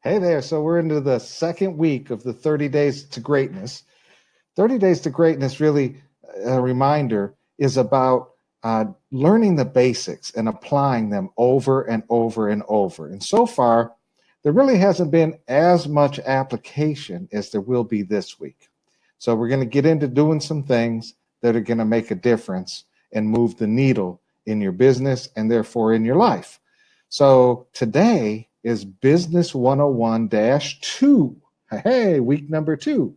Hey there. So we're into the second week of the 30 Days to Greatness. 30 Days to Greatness, really, a reminder, is about learning the basics and applying them over and over and over. And so far, there really hasn't been as much application as there will be this week. So we're going to get into doing some things that are going to make a difference and move the needle in your business and therefore in your life. So today is Business 101 2. Hey, week number 2.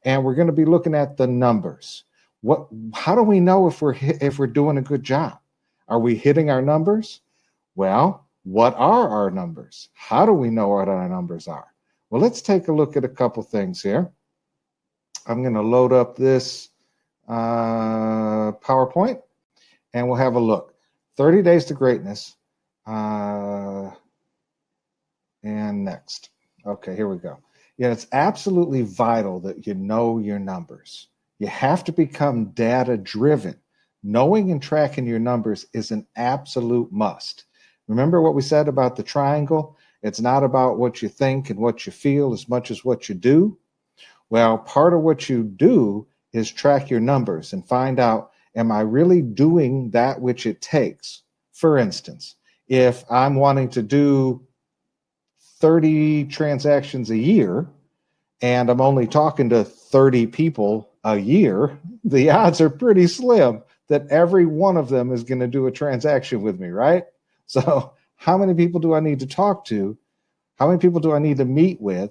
And we're going to be looking at the numbers. How do we know if we're doing a good job? Are we hitting our numbers? Well, what are our numbers? How do we know what our numbers are? Well, let's take a look at a couple things here. I'm going to load up this PowerPoint and we'll have a look. 30 Days to Greatness. And next. Okay, here we go. Yeah, it's absolutely vital that you know your numbers. You have to become data driven. Knowing and tracking your numbers is an absolute must. Remember what we said about the triangle? It's not about what you think and what you feel as much as what you do. Well, part of what you do is track your numbers and find out, am I really doing that which it takes? For instance, if I'm wanting to do 30 transactions a year and I'm only talking to 30 people a year, the odds are pretty slim that every one of them is going to do a transaction with me, right? So how many people do I need to talk to? How many people do I need to meet with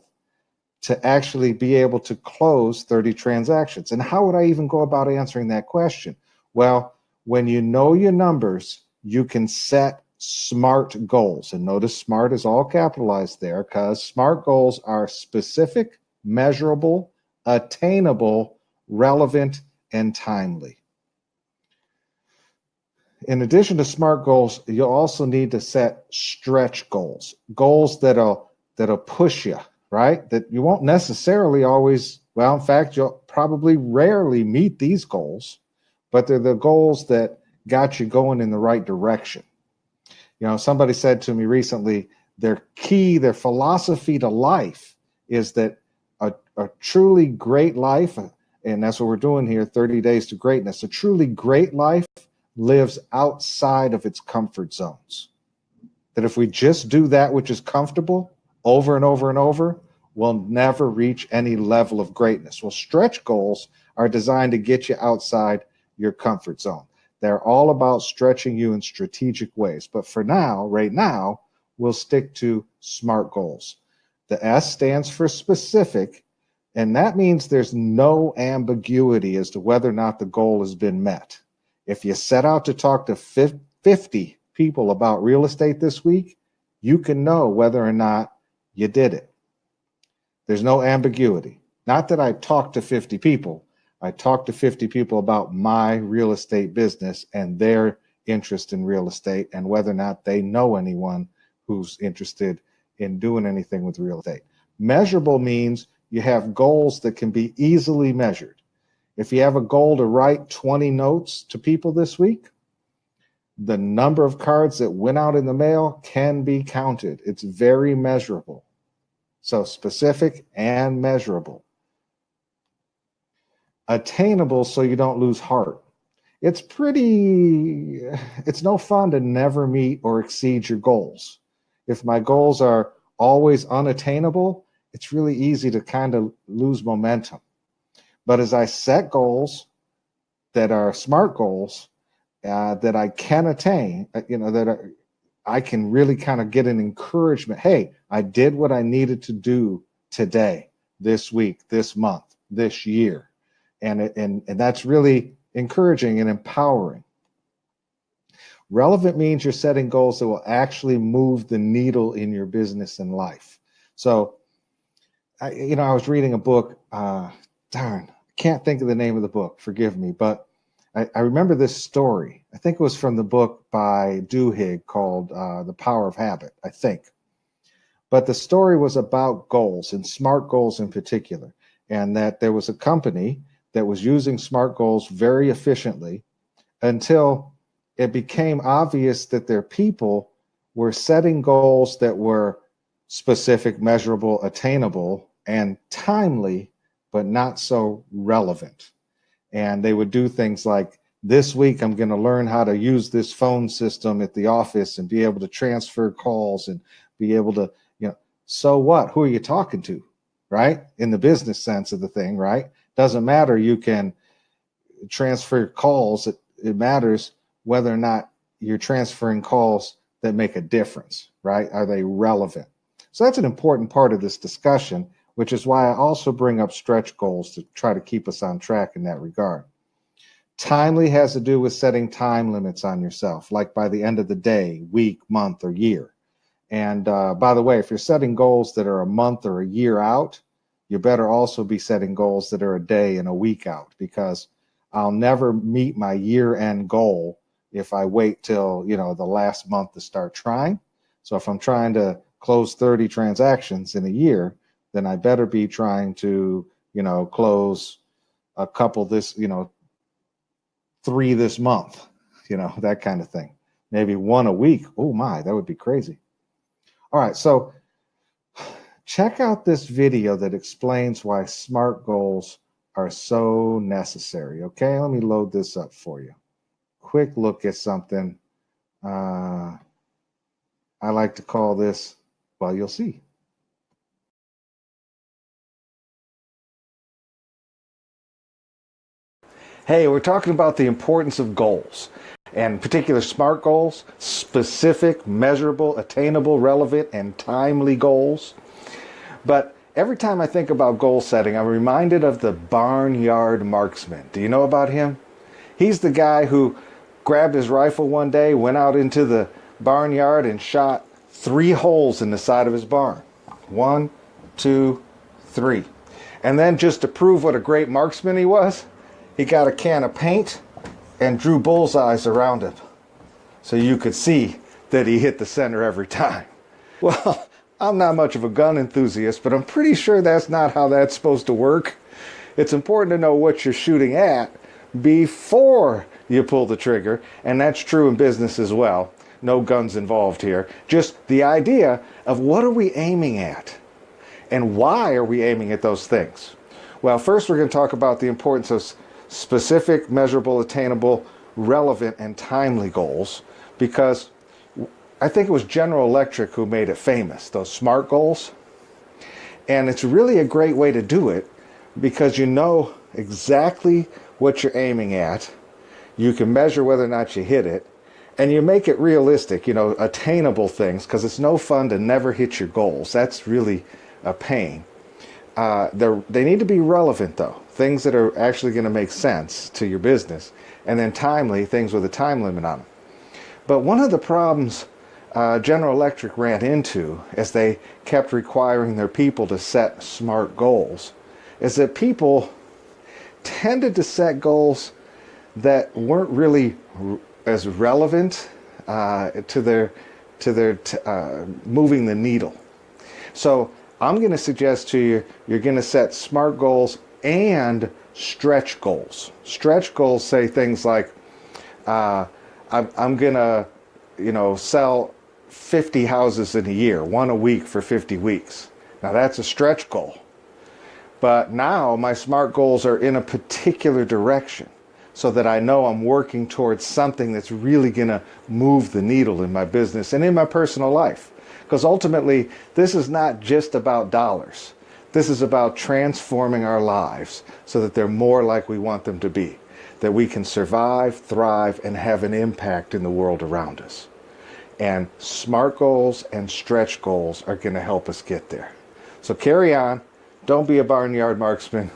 to actually be able to close 30 transactions? And how would I even go about answering that question? Well, when you know your numbers, you can set SMART goals. And notice SMART is all capitalized there because SMART goals are specific, measurable, attainable, relevant, and timely. In addition to SMART goals, you'll also need to set stretch goals, goals that'll push you, right? That you won't necessarily always, well, in fact, you'll probably rarely meet these goals, but they're the goals that got you going in the right direction. You know, somebody said to me recently, their philosophy to life is that a truly great life, and that's what we're doing here, 30 Days to Greatness, a truly great life lives outside of its comfort zones. That if we just do that which is comfortable over and over and over, we'll never reach any level of greatness. Well, stretch goals are designed to get you outside your comfort zone. They're all about stretching you in strategic ways. But for now, right now, we'll stick to SMART goals. The S stands for specific, and that means there's no ambiguity as to whether or not the goal has been met. If you set out to talk to 50 people about real estate this week, you can know whether or not you did it. There's no ambiguity. Not that I talked to 50 people. I talked to 50 people about my real estate business and their interest in real estate and whether or not they know anyone who's interested in doing anything with real estate. Measurable means you have goals that can be easily measured. If you have a goal to write 20 notes to people this week, the number of cards that went out in the mail can be counted. It's very measurable. So specific and measurable. Attainable so you don't lose heart. It's no fun to never meet or exceed your goals. If my goals are always unattainable, it's really easy to kind of lose momentum. But as I set goals that are SMART goals that I can attain, I can really kind of get an encouragement. Hey, I did what I needed to do today, this week, this month, this year. And that's really encouraging and empowering. Relevant means you're setting goals that will actually move the needle in your business and life. So, I was reading a book, I can't think of the name of the book, forgive me, but I remember this story. I think it was from the book by Duhigg called The Power of Habit, I think. But the story was about goals and SMART goals in particular, and that there was a company that was using SMART goals very efficiently until it became obvious that their people were setting goals that were specific, measurable, attainable, and timely, but not so relevant. And they would do things like, this week I'm going to learn how to use this phone system at the office and be able to transfer calls and be able to, so what? Who are you talking to? Right? In the business sense of the thing, right? Doesn't matter. You can transfer calls. It matters whether or not you're transferring calls that make a difference, right? Are they relevant? So that's an important part of this discussion, which is why I also bring up stretch goals to try to keep us on track in that regard. Timely has to do with setting time limits on yourself, like by the end of the day, week, month, or year. And by the way, if you're setting goals that are a month or a year out, you better also be setting goals that are a day and a week out, because I'll never meet my year-end goal if I wait till, the last month to start trying. So if I'm trying to close 30 transactions in a year, then I better be trying to, close a couple this, 3 this month, that kind of thing. Maybe 1 a week. Oh my, that would be crazy. All right, so check out this video that explains why SMART goals are so necessary. Okay, let me load this up for you. Quick look at something. I like to call this, well, you'll see. Hey, we're talking about the importance of goals, and particular SMART goals, specific, measurable, attainable, relevant, and timely goals. But every time I think about goal setting, I'm reminded of the barnyard marksman. Do you know about him? He's the guy who grabbed his rifle one day, went out into the barnyard and shot 3 holes in the side of his barn. 1, 2, 3. And then, just to prove what a great marksman he was, he got a can of paint and drew bullseyes around him, so you could see that he hit the center every time. Well, I'm not much of a gun enthusiast, but I'm pretty sure that's not how that's supposed to work. It's important to know what you're shooting at before you pull the trigger, and that's true in business as well. No guns involved here. Just the idea of what are we aiming at, and why are we aiming at those things? Well, first we're going to talk about the importance of specific, measurable, attainable, relevant, and timely goals, because I think it was General Electric who made it famous, those SMART goals. And it's really a great way to do it because you know exactly what you're aiming at. You can measure whether or not you hit it, and you make it realistic, attainable things, because it's no fun to never hit your goals. That's really a pain. They need to be relevant, though, things that are actually going to make sense to your business, and then timely, things with a time limit on them. But one of the problems General Electric ran into as they kept requiring their people to set SMART goals is that people tended to set goals that weren't really as relevant to their moving the needle. So I'm going to suggest to you, you're going to set SMART goals and stretch goals. Stretch goals say things like, I'm going to, sell 50 houses in a year, 1 a week for 50 weeks. Now that's a stretch goal. But now my SMART goals are in a particular direction so that I know I'm working towards something that's really going to move the needle in my business and in my personal life. Because ultimately, this is not just about dollars. This is about transforming our lives so that they're more like we want them to be, that we can survive, thrive, and have an impact in the world around us. And SMART goals and stretch goals are going to help us get there. So carry on. Don't be a barnyard marksman.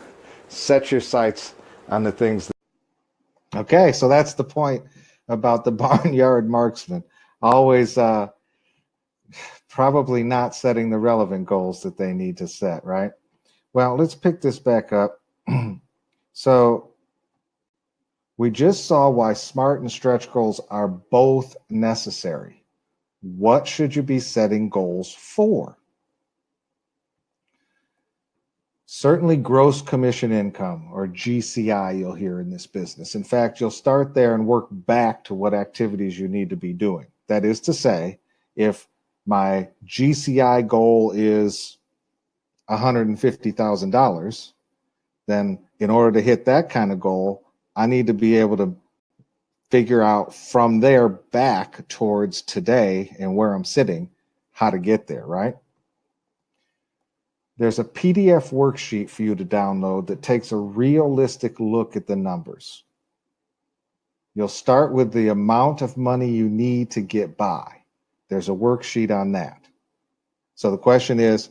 Set your sights on the things. Okay, so that's the point about the barnyard marksman. Always probably not setting the relevant goals that they need to set, right? Well, let's pick this back up. So we just saw why SMART and stretch goals are both necessary. What should you be setting goals for? Certainly gross commission income, or GCI, you'll hear in this business. In fact, you'll start there and work back to what activities you need to be doing. That is to say, if my GCI goal is $150,000, then in order to hit that kind of goal, I need to be able to figure out from there back towards today and where I'm sitting, how to get there, right? There's a PDF worksheet for you to download that takes a realistic look at the numbers. You'll start with the amount of money you need to get by. There's a worksheet on that. So the question is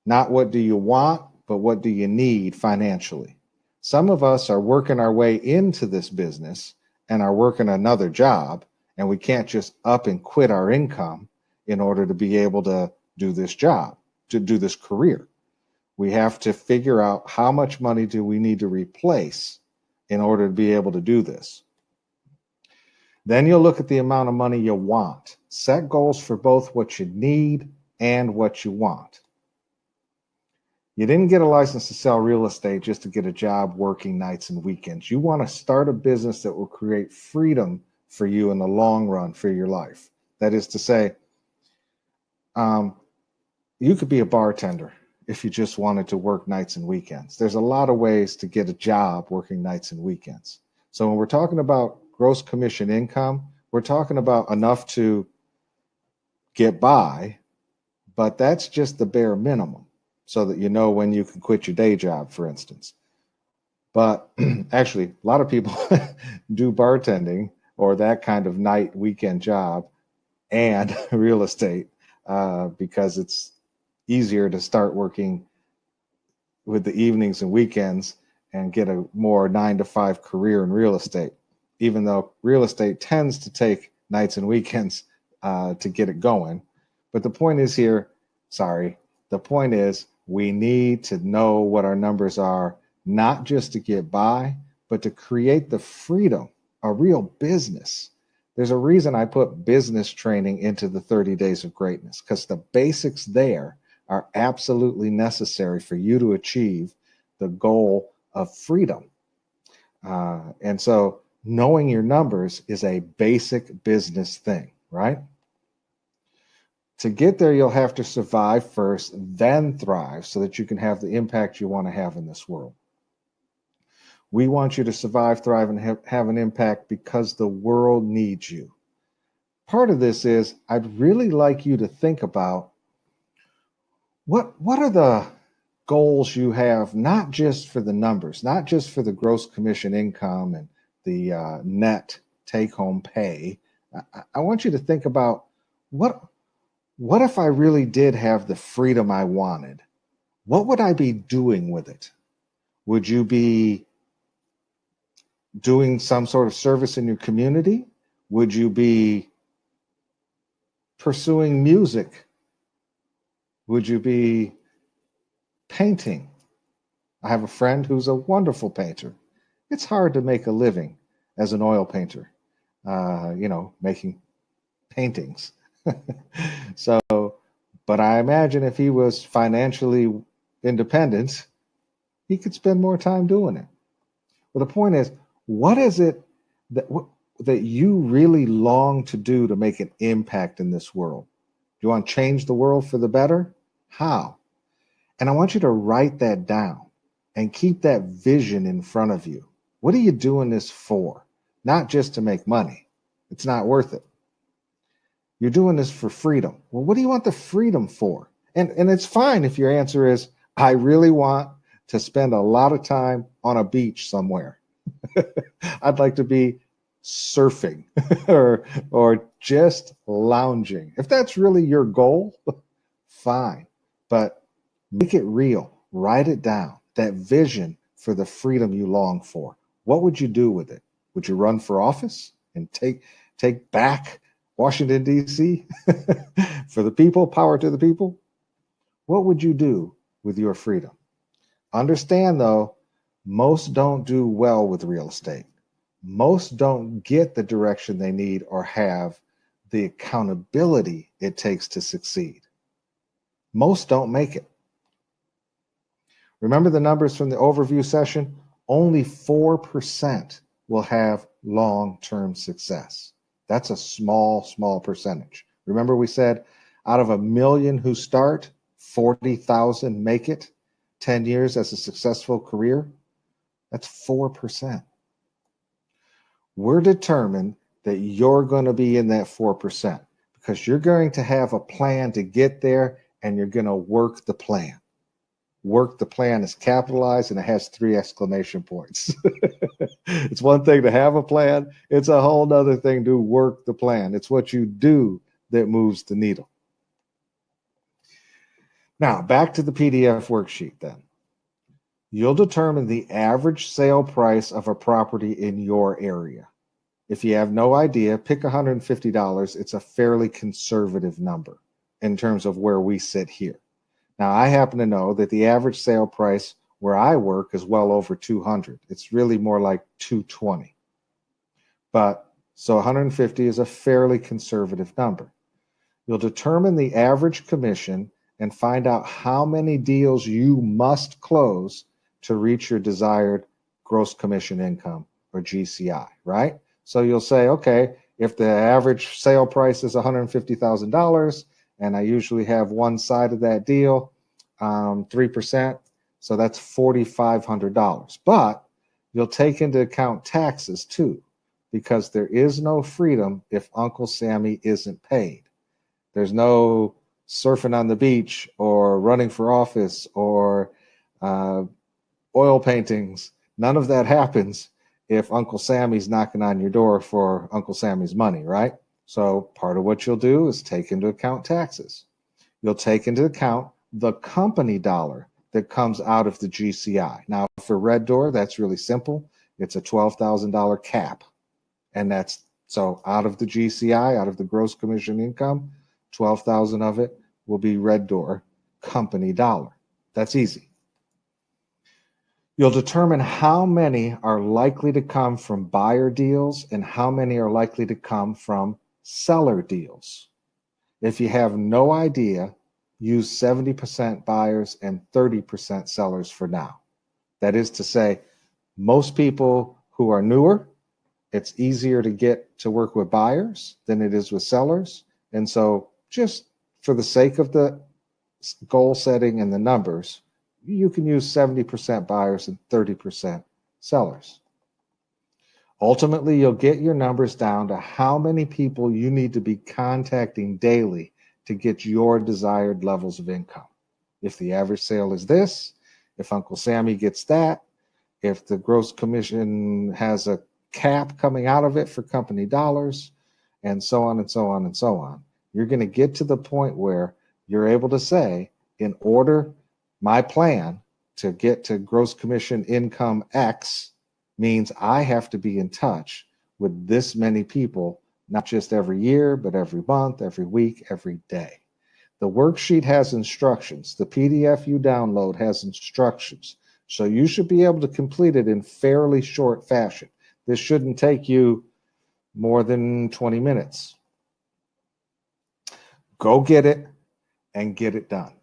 not what do you want, but what do you need financially? Some of us are working our way into this business and are working another job, and we can't just up and quit our income in order to be able to do this job, to do this career. We have to figure out how much money do we need to replace in order to be able to do this. Then you'll look at the amount of money you want. Set goals for both what you need and what you want. You didn't get a license to sell real estate just to get a job working nights and weekends. You want to start a business that will create freedom for you in the long run for your life. That is to say, you could be a bartender if you just wanted to work nights and weekends. There's a lot of ways to get a job working nights and weekends. So when we're talking about gross commission income, we're talking about enough to get by, but that's just the bare minimum, so that you know when you can quit your day job, for instance. But actually, a lot of people do bartending or that kind of night weekend job and real estate because it's easier to start working with the evenings and weekends and get a more 9-to-5 career in real estate, even though real estate tends to take nights and weekends to get it going. But the point is the point is we need to know what our numbers are, not just to get by, but to create the freedom, a real business. There's a reason I put business training into the 30 Days of Greatness, because the basics there are absolutely necessary for you to achieve the goal of freedom. And so knowing your numbers is a basic business thing, right? To get there, you'll have to survive first, then thrive, so that you can have the impact you want to have in this world. We want you to survive, thrive, and have an impact because the world needs you. Part of this is I'd really like you to think about what are the goals you have, not just for the numbers, not just for the gross commission income and the net take-home pay. I want you to think about what if I really did have the freedom I wanted? What would I be doing with it? Would you be doing some sort of service in your community? Would you be pursuing music? Would you be painting? I have a friend who's a wonderful painter. It's hard to make a living as an oil painter, making paintings. So, but I imagine if he was financially independent, he could spend more time doing it. Well, the point is, what is it that you really long to do to make an impact in this world? Do you want to change the world for the better? How? And I want you to write that down and keep that vision in front of you. What are you doing this for? Not just to make money. It's not worth it. You're doing this for freedom. Well, what do you want the freedom for? And it's fine if your answer is, I really want to spend a lot of time on a beach somewhere. I'd like to be surfing or just lounging. If that's really your goal, fine. But make it real. Write it down. That vision for the freedom you long for. What would you do with it? Would you run for office and take back Washington, D.C. for the people, power to the people? What would you do with your freedom? Understand, though, most don't do well with real estate. Most don't get the direction they need or have the accountability it takes to succeed. Most don't make it. Remember the numbers from the overview session? Only 4% will have long-term success. That's a small percentage. Remember we said, Out of 1 million who start, 40,000 make it 10 years as a successful career. That's 4%. We're determined that you're going to be in that 4% because you're going to have a plan to get there and you're going to work the plan. Work the plan is capitalized and it has 3 exclamation points. It's one thing to have a plan. It's a whole other thing to work the plan. It's what you do that moves the needle. Now, back to the PDF worksheet then. You'll determine the average sale price of a property in your area. If you have no idea, pick $150. It's a fairly conservative number in terms of where we sit here. Now, I happen to know that the average sale price where I work is well over 200. It's really more like 220. But so 150 is a fairly conservative number. You'll determine the average commission and find out how many deals you must close to reach your desired gross commission income, or GCI, right? So you'll say, okay, if the average sale price is $150,000 and I usually have one side of that deal, 3%, so that's $4,500. But you'll take into account taxes too, because there is no freedom if Uncle Sammy isn't paid. There's no surfing on the beach or running for office or oil paintings. None of that happens if Uncle Sammy's knocking on your door for Uncle Sammy's money, right? So part of what you'll do is take into account taxes. You'll take into account the company dollar that comes out of the GCI. Now, for Red Door, that's really simple. It's a $12,000 cap. And that's so out of the GCI, out of the gross commission income, 12,000 of it will be Red Door company dollar. That's easy. You'll determine how many are likely to come from buyer deals and how many are likely to come from seller deals. If you have no idea, use 70% buyers and 30% sellers for now. That is to say, most people who are newer, it's easier to get to work with buyers than it is with sellers. And so just for the sake of the goal setting and the numbers, you can use 70% buyers and 30% sellers. Ultimately, you'll get your numbers down to how many people you need to be contacting daily to get your desired levels of income. If the average sale is this, if Uncle Sammy gets that, if the gross commission has a cap coming out of it for company dollars, and so on and so on and so on, you're going to get to the point where you're able to say, in order, my plan to get to gross commission income X means I have to be in touch with this many people, not just every year, but every month, every week, every day. The worksheet has instructions. The PDF you download has instructions. So you should be able to complete it in fairly short fashion. This shouldn't take you more than 20 minutes. Go get it and get it done.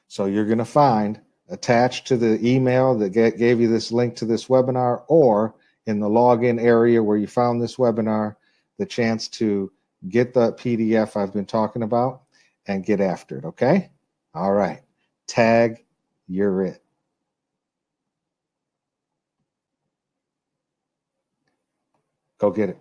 So you're going to find attached to the email that gave you this link to this webinar, or in the login area where you found this webinar, the chance to get the PDF I've been talking about and get after it, okay? All right. Tag, you're it. Go get it.